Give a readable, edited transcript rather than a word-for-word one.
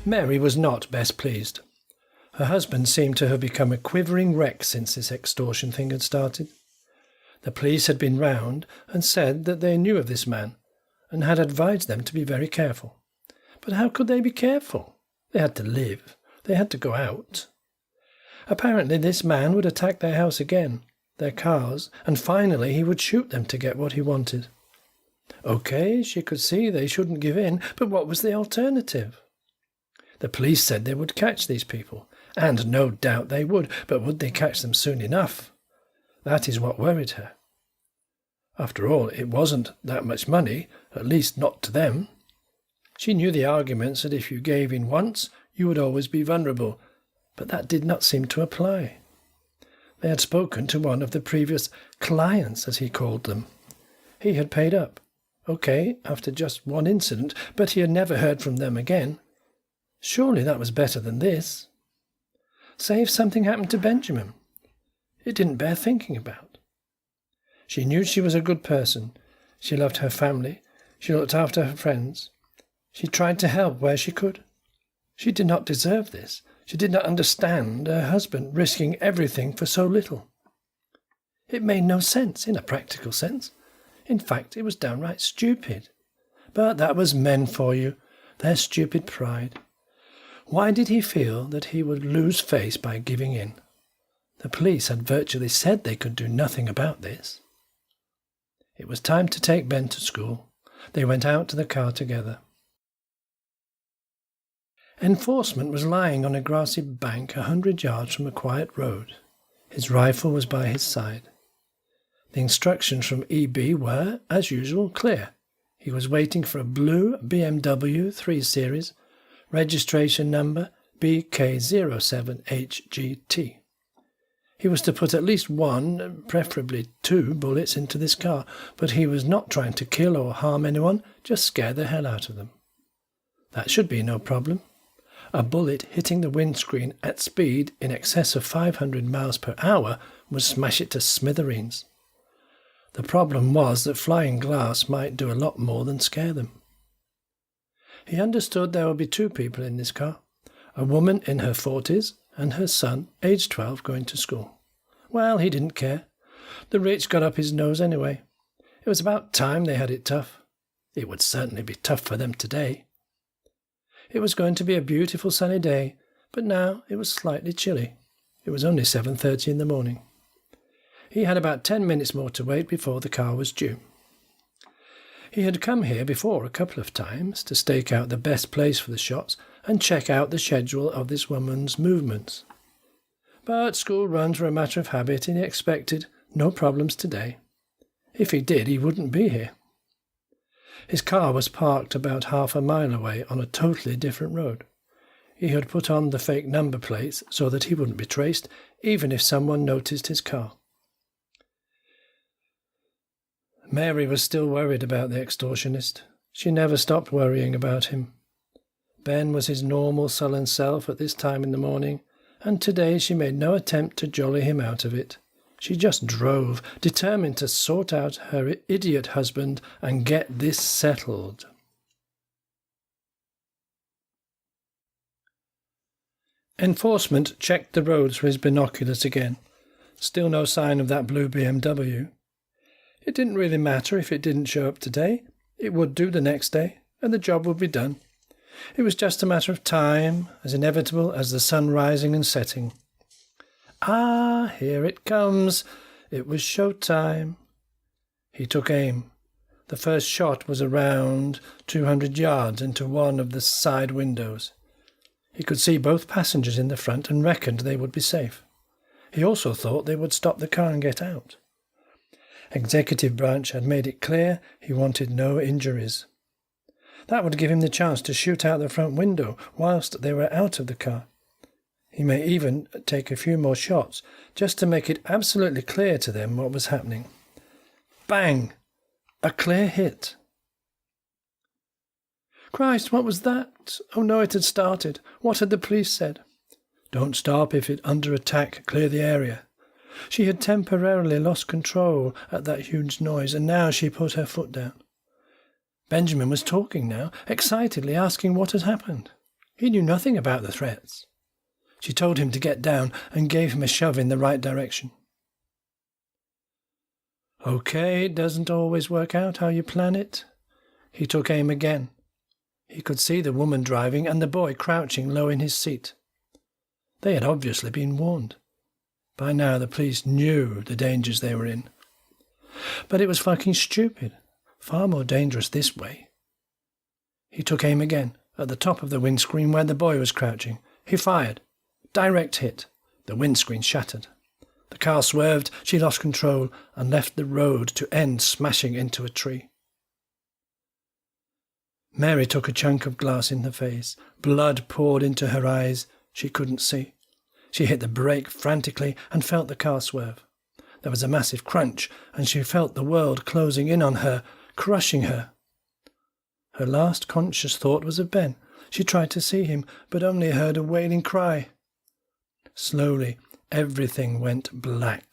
Mary was not best pleased. Her husband seemed to have become a quivering wreck since this extortion thing had started. The police had been round and said that they knew of this man and had advised them to be very careful. But how could they be careful? They had to live. They had to go out. Apparently this man would attack their house again, their cars, and finally he would shoot them to get what he wanted. OK, she could see they shouldn't give in, but what was the alternative? The police said they would catch these people, and no doubt they would, but would they catch them soon enough? That is what worried her. After all, it wasn't that much money, at least not to them. She knew the arguments that if you gave in once, you would always be vulnerable, but that did not seem to apply. They had spoken to one of the previous clients, as he called them. He had paid up. OK, after just one incident, but he had never heard from them again. Surely that was better than this. Say if something happened to Benjamin. It didn't bear thinking about. She knew she was a good person. She loved her family. She looked after her friends. She tried to help where she could. She did not deserve this. She did not understand her husband risking everything for so little. It made no sense in a practical sense. In fact, it was downright stupid. But that was men for you, their stupid pride. Why did he feel that he would lose face by giving in? The police had virtually said they could do nothing about this. It was time to take Ben to school. They went out to the car together. Enforcement was lying on a grassy bank 100 yards from a quiet road. His rifle was by his side. The instructions from EB were, as usual, clear. He was waiting for a blue BMW 3 Series, registration number BK07HGT. He was to put at least one, preferably 2, bullets into this car, but he was not trying to kill or harm anyone, just scare the hell out of them. That should be no problem. A bullet hitting the windscreen at speed in excess of 500 miles per hour would smash it to smithereens. The problem was that flying glass might do a lot more than scare them. He understood there would be 2 people in this car, a woman in her 40s and her son, aged 12, going to school. Well, he didn't care. The rich got up his nose anyway. It was about time they had it tough. It would certainly be tough for them today. It was going to be a beautiful sunny day, but now it was slightly chilly. It was only 7:30 in the morning. He had about 10 minutes more to wait before the car was due. He had come here before a couple of times to stake out the best place for the shots and check out the schedule of this woman's movements. But school runs were a matter of habit, and he expected no problems today. If he did, he wouldn't be here. His car was parked about half a mile away on a totally different road. He had put on the fake number plates so that he wouldn't be traced, even if someone noticed his car. Mary was still worried about the extortionist. She never stopped worrying about him. Ben was his normal sullen self at this time in the morning, and today she made no attempt to jolly him out of it. She just drove, determined to sort out her idiot husband and get this settled. Enforcement checked the roads for his binoculars again. Still no sign of that blue BMW. It didn't really matter if it didn't show up today. It would do the next day, and the job would be done. It was just a matter of time, as inevitable as the sun rising and setting. Ah, here it comes. It was show time. He took aim. The first shot was around 200 yards into one of the side windows. He could see both passengers in the front and reckoned they would be safe. He also thought they would stop the car and get out. Executive branch had made it clear he wanted no injuries. That would give him the chance to shoot out the front window whilst they were out of the car. He may even take a few more shots, just to make it absolutely clear to them what was happening. Bang! A clear hit. Christ, what was that? Oh no, it had started. What had the police said? Don't stop if it under attack, clear the area. She had temporarily lost control at that huge noise, and now she put her foot down. Benjamin was talking now, excitedly asking what had happened. He knew nothing about the threats. She told him to get down and gave him a shove in the right direction. Okay, it doesn't always work out how you plan it. He took aim again. He could see the woman driving and the boy crouching low in his seat. They had obviously been warned. By now the police knew the dangers they were in. But it was fucking stupid. Far more dangerous this way. He took aim again, at the top of the windscreen where the boy was crouching. He fired. Direct hit. The windscreen shattered. The car swerved, she lost control, and left the road to end smashing into a tree. Mary took a chunk of glass in the face. Blood poured into her eyes. She couldn't see. She hit the brake frantically and felt the car swerve. There was a massive crunch, and she felt the world closing in on her, crushing her. Her last conscious thought was of Ben. She tried to see him, but only heard a wailing cry. Slowly, everything went black.